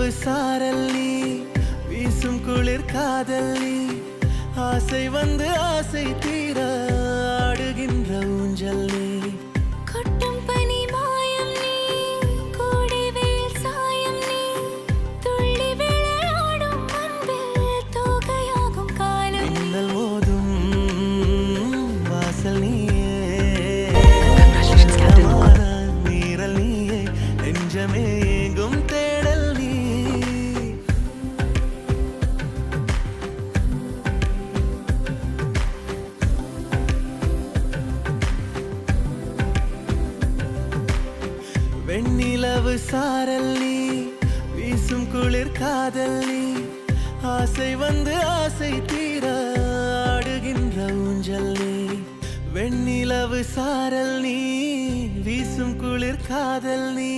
வெண்ணிலவு சாரல் நீ, வீசும் குளிர் காதல் நீ, ஆசை வந்து ஆசை தீர ஆடுகின்ற ஊஞ்சல் நீ. கொட்டும் பனி மாயம் நீ, கோடை வெயில் சாயம் நீ, துள்ளி விளையாடும் அன்பில் தோகையாகும் காலம் நீ. மின்னல் மோதும் வாசல் நீயே, நீரல் நீயே, நெஞ்சமே எங்கும் தேடல் நீ. வெண்ணிலவு சாரல் நீ, வீசும் குளிர் காதல் நீ, ஆசை வந்து ஆசை தீர ஆடுகின்ற ஊஞ்சல் நீ. வெண்ணிலவு சாரல் நீ, வீசும் குளிர் காதல் நீ,